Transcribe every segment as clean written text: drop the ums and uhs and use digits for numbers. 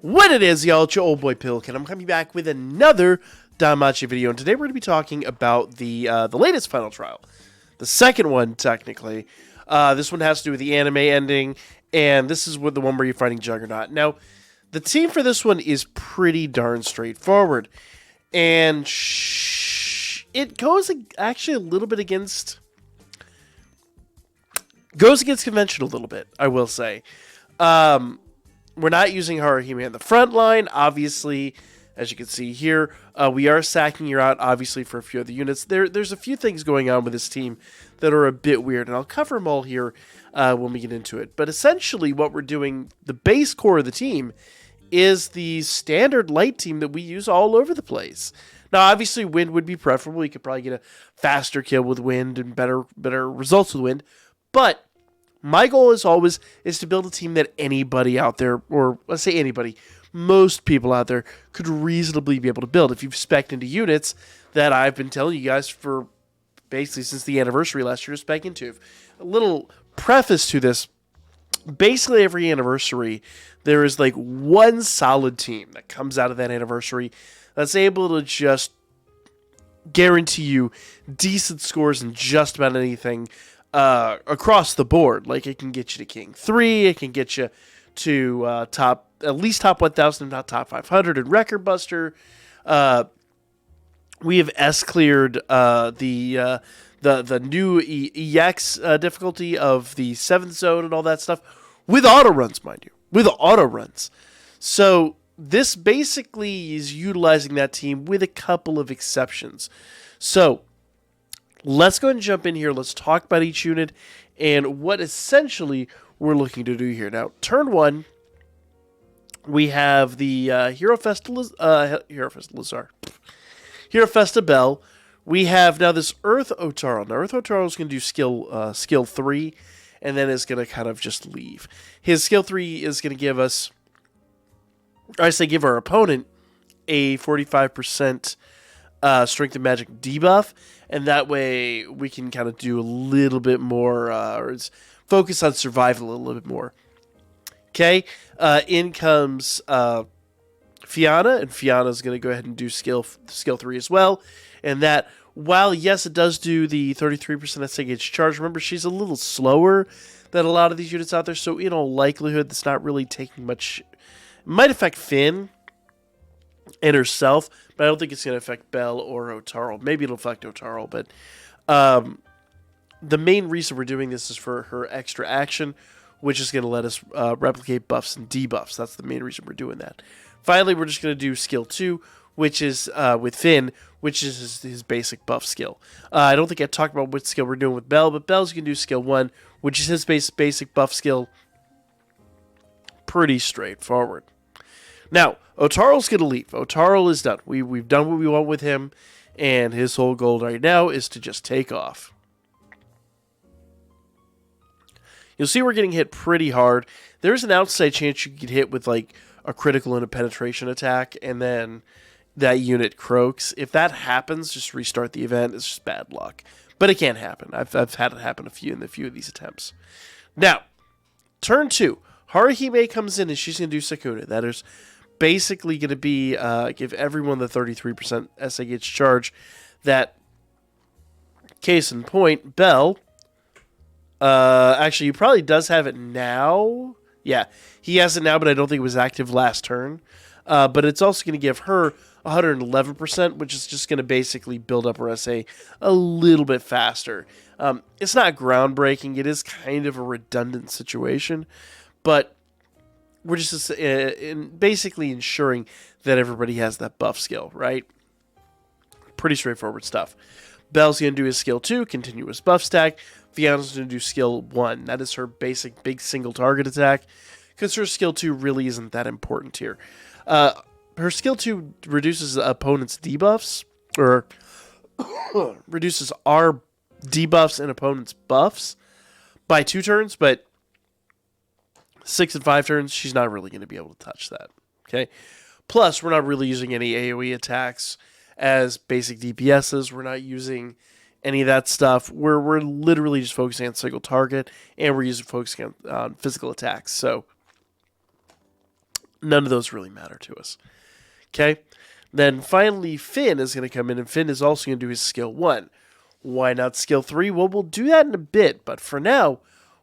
What it is, y'all, it's your old boy Pilkin. I'm coming back with another Danmachi video, and today we're going to be talking about the latest final trial. The second one, technically. This one has to do with the anime ending, and this is the one where you're fighting Juggernaut. Now, the team for this one is pretty darn straightforward, and it goes actually a little bit against... goes against convention a little bit, I will say. We're not using Haruhime in the front line. Obviously, as you can see here, we are sacking her out, obviously, for a few of the units. There's a few things going on with this team that are a bit weird, and I'll cover them all here when we get into it. But essentially, what we're doing, the base core of the team, is the standard light team that we use all over the place. Now, obviously, wind would be preferable. You could probably get a faster kill with wind and better results with wind. But my goal is always to build a team that anybody out there, or let's say anybody, most people out there could reasonably be able to build. If you've spec'd into units that I've been telling you guys for basically since the anniversary last year to spec into. A little preface to this. Basically every anniversary, there is like one solid team that comes out of that anniversary that's able to just guarantee you decent scores in just about anything across the board. Like, it can get you to King 3, it can get you to at least top 1,000, if not top 500 in Record Buster. We have S-cleared the new EX difficulty of the 7th zone and all that stuff with auto runs, mind you. With auto runs. So this basically is utilizing that team with a couple of exceptions. So let's go ahead and jump in here. Let's talk about each unit and what essentially we're looking to do here. Now, turn 1, we have the Hero Festa Bell. We have now this Earth Otaro. Now, Earth Otaro is going to do skill 3, and then is going to kind of just leave. His skill 3 is going to give us, or I say give our opponent, a 45% strength and magic debuff, and that way we can kind of do a little bit more, or focus on survival a little bit more. Okay, in comes Fianna, and Fianna is going to go ahead and do skill 3 as well, and that, while yes, it does do the 33% SAH charge, remember she's a little slower than a lot of these units out there, so in all likelihood, that's not really taking much. It might affect Finn and herself, but I don't think it's going to affect Belle or Otaro. Maybe it'll affect Otaro, but the main reason we're doing this is for her extra action, which is going to let us replicate buffs and debuffs. That's the main reason we're doing that. Finally, we're just going to do skill 2, which is with Finn, which is his basic buff skill. I don't think I talked about what skill we're doing with Belle, but Belle's going to do skill 1, which is his basic buff skill. Pretty straightforward. Now, Otaro's going to leave. Otaro is done. We've done what we want with him, and his whole goal right now is to just take off. You'll see we're getting hit pretty hard. There's an outside chance you could get hit with like a critical and a penetration attack, and then that unit croaks. If that happens, just restart the event. It's just bad luck. But it can happen. I've had it happen in a few of these attempts. Now, turn 2. Haruhime comes in, and she's going to do Sakuna. That is basically going to be give everyone the 33% SAH charge. That, case in point, Belle, actually, he probably does have it now. Yeah, he has it now, but I don't think it was active last turn. But it's also going to give her 111%, which is just going to basically build up her SA a little bit faster. It's not groundbreaking. It is kind of a redundant situation, but we're just basically ensuring that everybody has that buff skill, right? Pretty straightforward stuff. Belle's going to do his skill 2, continuous buff stack. Fianna's going to do skill 1. That is her basic big single target attack, because her skill 2 really isn't that important here. Her skill 2 reduces opponent's debuffs, or reduces our debuffs and opponent's buffs by 2 turns, but 6 and 5 turns, she's not really going to be able to touch that. Okay. Plus, we're not really using any AoE attacks as basic DPSs. We're not using any of that stuff. We're literally just focusing on single target, and we're focusing on physical attacks. So None of those really matter to us. Okay? Then finally, Finn is going to come in, and Finn is also going to do his skill 1. Why not skill 3? Well, we'll do that in a bit, but for now,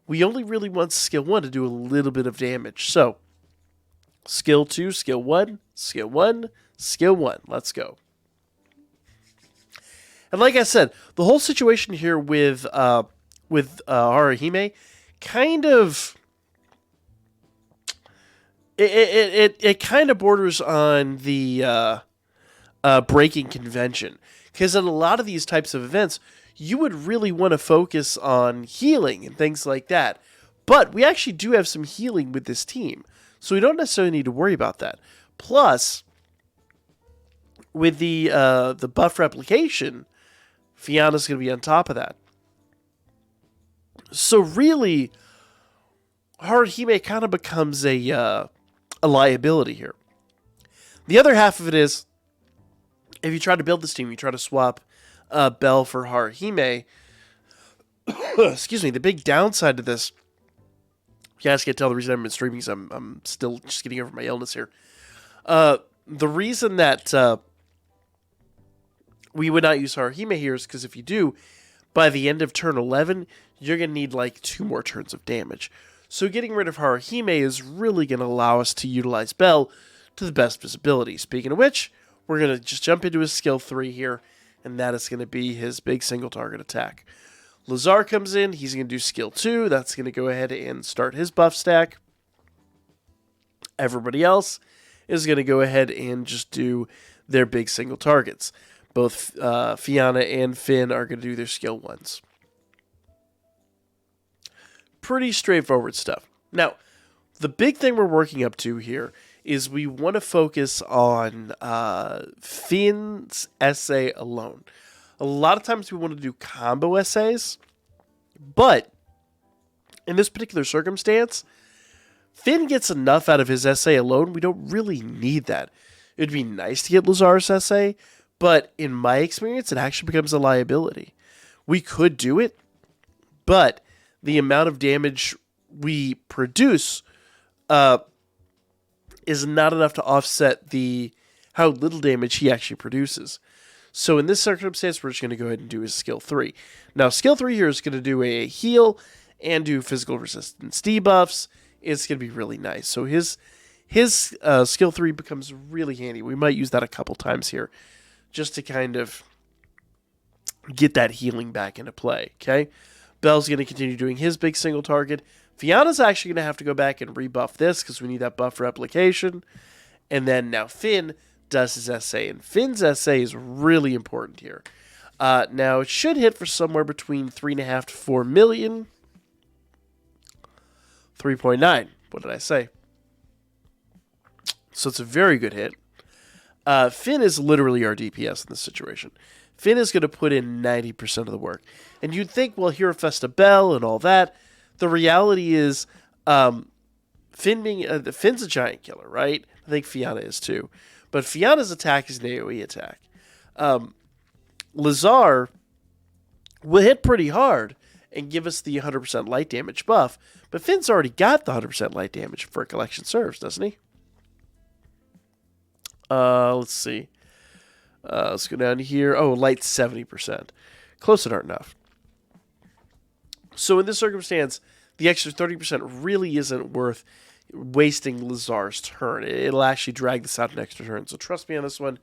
we only really want skill 1 to do a little bit of damage. So, skill 2, skill 1, skill 1, skill 1. Let's go. And like I said, the whole situation here with Haruhime kind of... It kind of borders on the breaking convention. Because in a lot of these types of events, you would really want to focus on healing and things like that. But we actually do have some healing with this team. So we don't necessarily need to worry about that. Plus, with the buff replication, Fianna's going to be on top of that. So really, Haruhime kind of becomes a liability here. The other half of it is, if you try to build this team, you try to swap Bell for Haruhime. Excuse me. The big downside to this, you guys can't tell the reason I've been streaming is I'm still just getting over my illness here. The reason that we would not use Haruhime here is because if you do, by the end of turn 11, you're going to need like 2 more turns of damage. So getting rid of Haruhime is really going to allow us to utilize Bell to the best visibility. Speaking of which, we're going to just jump into his skill 3 here, and that is going to be his big single target attack. Lazar comes in, he's going to do skill 2, that's going to go ahead and start his buff stack. Everybody else is going to go ahead and just do their big single targets. Both Fianna and Finn are going to do their skill 1s. Pretty straightforward stuff. Now, the big thing we're working up to here is we want to focus on Finn's essay alone. A lot of times we want to do combo essays, but in this particular circumstance, Finn gets enough out of his essay alone, we don't really need that. It'd be nice to get Lazar's essay, but in my experience, it actually becomes a liability. We could do it, but the amount of damage we produce is not enough to offset how little damage he actually produces. So in this circumstance, we're just going to go ahead and do his skill 3. Now, skill 3 here is going to do a heal and do physical resistance debuffs. It's going to be really nice. So his skill 3 becomes really handy. We might use that a couple times here just to kind of get that healing back into play, okay? Bell's going to continue doing his big single target. Fianna's actually going to have to go back and rebuff this because we need that buff replication. And then now Finn does his essay. And Finn's essay is really important here. Now, it should hit for somewhere between 3.5 to 4 million. 3.9. What did I say? So it's a very good hit. Finn is literally our DPS in this situation. Finn is going to put in 90% of the work. And you'd think, well, Hero Festa Bell and all that. The reality is, Finn's a giant killer, right? I think Fianna is too. But Fianna's attack is an AoE attack. Lazar will hit pretty hard and give us the 100% light damage buff. But Finn's already got the 100% light damage for Collection Serves, doesn't he? Let's see. Let's go down here. Oh, light 70%. Close but aren't enough. So in this circumstance, the extra 30% really isn't worth wasting Lazar's turn. It'll actually drag this out an extra turn. So trust me on this one.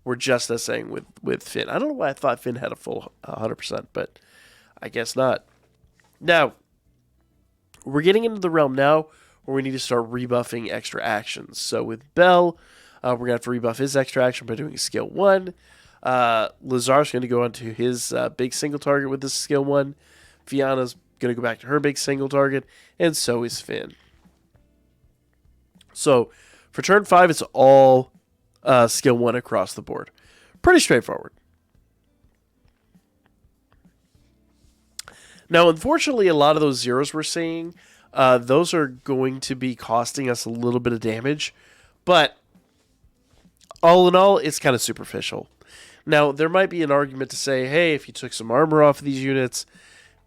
We're just saying with Finn. I don't know why I thought Finn had a full 100%, but I guess not. Now, we're getting into the realm now where we need to start rebuffing extra actions. So with Bell, we're going to have to rebuff his extra action by doing skill 1. Lazar's going to go on to his big single target with this skill 1. Fianna's going to go back to her big single target, and so is Finn. So for turn 5, it's all skill 1 across the board. Pretty straightforward. Now, unfortunately, a lot of those zeros we're seeing, those are going to be costing us a little bit of damage, but all in all, it's kind of superficial. Now, there might be an argument to say, hey, if you took some armor off of these units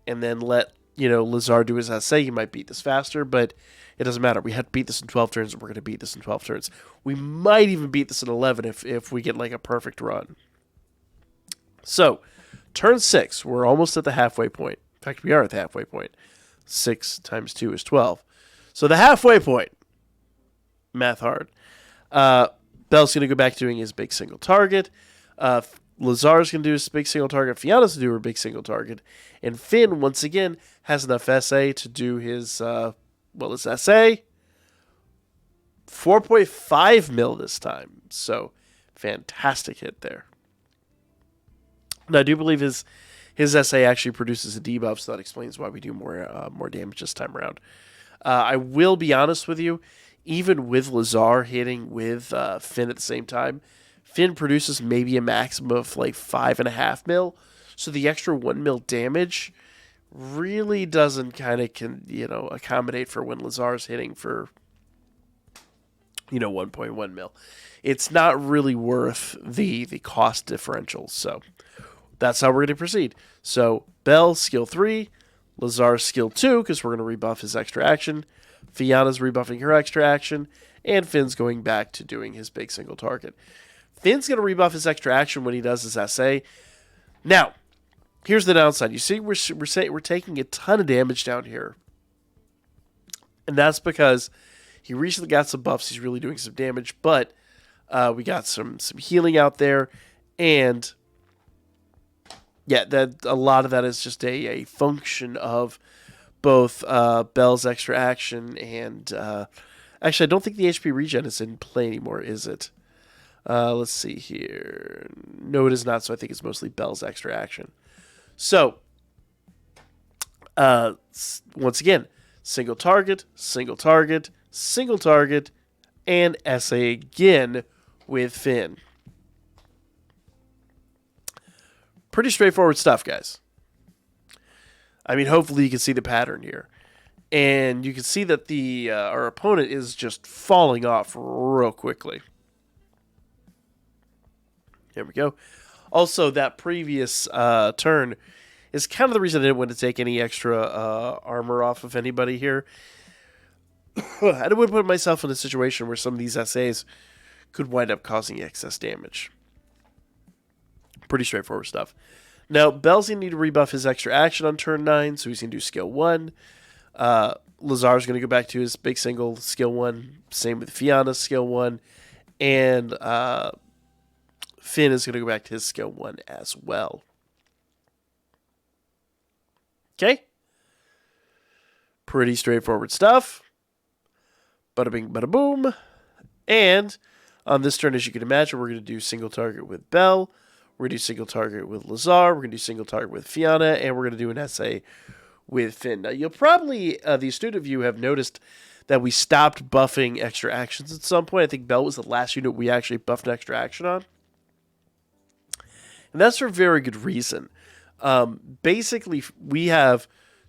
and then let, Lazar do his essay, you might beat this faster, but It doesn't matter. We had to beat this in 12 turns, and we're going to beat this in 12 turns. We might even beat this in 11 if we get like a perfect run. So, turn 6, we're almost at the halfway point. In fact, we are at the halfway point. 6 times 2 is 12. So the halfway point, math hard. Bell's going to go back to doing his big single target. Lazar's going to do his big single target. Fianna's going to do her big single target. And Finn, once again, has enough SA to do his, his SA. 4.5 mil this time. So, fantastic hit there. Now, I do believe his SA actually produces a debuff, so that explains why we do more damage this time around. I will be honest with you, even with Lazar hitting with Finn at the same time, Finn produces maybe a maximum of like 5.5 mil, so the extra 1 mil damage really doesn't kind of accommodate for when Lazar's hitting for 1.1 mil. It's not really worth the cost differential, so that's how we're going to proceed. So, Bell, skill 3. Lazar, skill 2, because we're going to rebuff his extra action. Fianna's rebuffing her extra action. And Finn's going back to doing his big single target. Finn's going to rebuff his extra action when he does his SA. Now, here's the downside. You see, we're taking a ton of damage down here. And that's because he recently got some buffs. He's really doing some damage. But we got some healing out there. And yeah, that a lot of that is just a function of both Bell's extra action and actually, I don't think the HP regen is in play anymore, is it? Let's see here. No, it is not. So I think it's mostly Bell's extra action. So once again, single target, single target, single target, and SA again with Finn. Pretty straightforward stuff, guys. I mean, hopefully you can see the pattern here. And you can see that our opponent is just falling off real quickly. Here we go. Also, that previous turn is kind of the reason I didn't want to take any extra armor off of anybody here. I didn't want to put myself in a situation where some of these SAs could wind up causing excess damage. Pretty straightforward stuff. Now, Bell's going to need to rebuff his extra action on turn 9, so he's going to do skill 1. Lazar's going to go back to his big single skill 1. Same with Fianna's skill 1. And Finn is going to go back to his skill 1 as well. Okay? Pretty straightforward stuff. Bada bing, bada boom. And on this turn, as you can imagine, we're going to do single target with Bell. We're going to do single target with Lazar. We're going to do single target with Fianna. And we're going to do an SA with Finn. Now, you'll probably, the astute of you, have noticed that we stopped buffing extra actions at some point. I think Bell was the last unit we actually buffed an extra action on. And that's for a very good reason. Basically, we have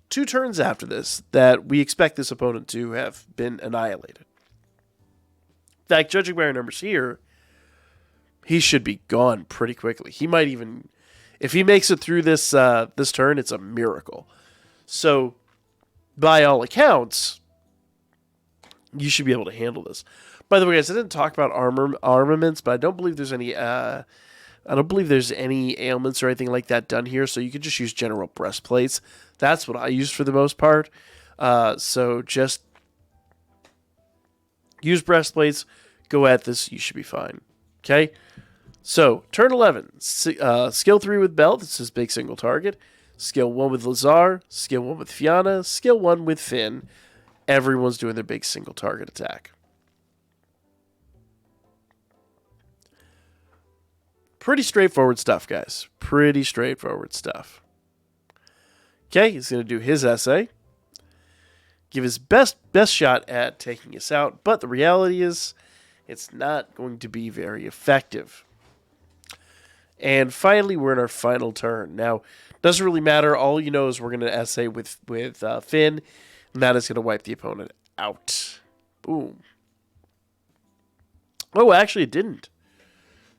2 turns after this that we expect this opponent to have been annihilated. In fact, judging by our numbers here, he should be gone pretty quickly. He might even, if he makes it through this this turn, it's a miracle. So, by all accounts, you should be able to handle this. By the way, guys, I didn't talk about armaments, but I don't believe there's any. I don't believe there's any ailments or anything like that done here. So you could just use general breastplates. That's what I use for the most part. So just use breastplates. Go at this. You should be fine. Okay. So turn 11. Skill 3 with Bell. This is big single target. Skill 1 with Lazar. Skill 1 with Fianna. Skill 1 with Finn. Everyone's doing their big single target attack. Pretty straightforward stuff, guys. Pretty straightforward stuff. Okay, he's going to do his essay. Give his best shot at taking us out, but the reality is it's not going to be very effective. And finally, we're in our final turn. Now, doesn't really matter. All you know is we're going to essay with Finn, and that is going to wipe the opponent out. Boom. Oh, actually, it didn't.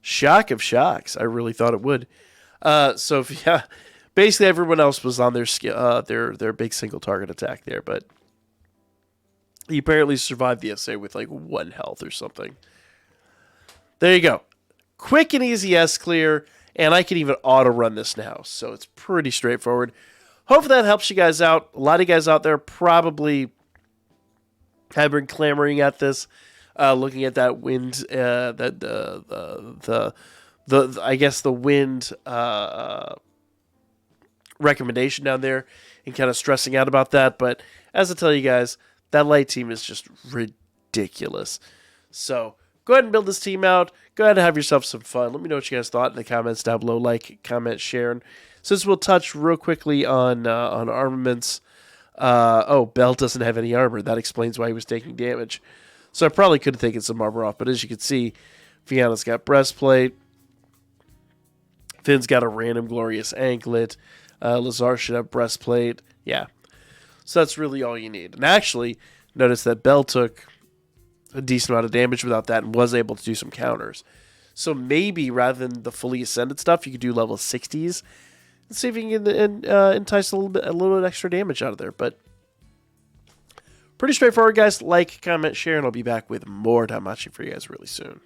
Shock of shocks. I really thought it would. So yeah, basically everyone else was on their big single target attack there, but He apparently survived the essay with like 1 health or something. There you go. Quick and easy S clear, and I can even auto run this now, so it's pretty straightforward. Hopefully that helps you guys out. A lot of you guys out there probably have been clamoring at this, looking at that wind, that the I guess the wind recommendation down there, and kind of stressing out about that. But as I tell you guys, that light team is just ridiculous. So go ahead and build this team out. Go ahead and have yourself some fun. Let me know what you guys thought in the comments down below. Like, comment, share. And since we'll touch real quickly on armaments. Bell doesn't have any armor. That explains why he was taking damage. So I probably could have taken some armor off, but as you can see, Fianna's got breastplate. Finn's got a random glorious anklet. Lazar should have breastplate. Yeah. So that's really all you need. And actually, notice that Bell took a decent amount of damage without that and was able to do some counters. So maybe rather than the fully ascended stuff, you could do level 60s and see if you can entice a little bit extra damage out of there. But pretty straightforward, guys. Like, comment, share, and I'll be back with more Danmachi for you guys really soon.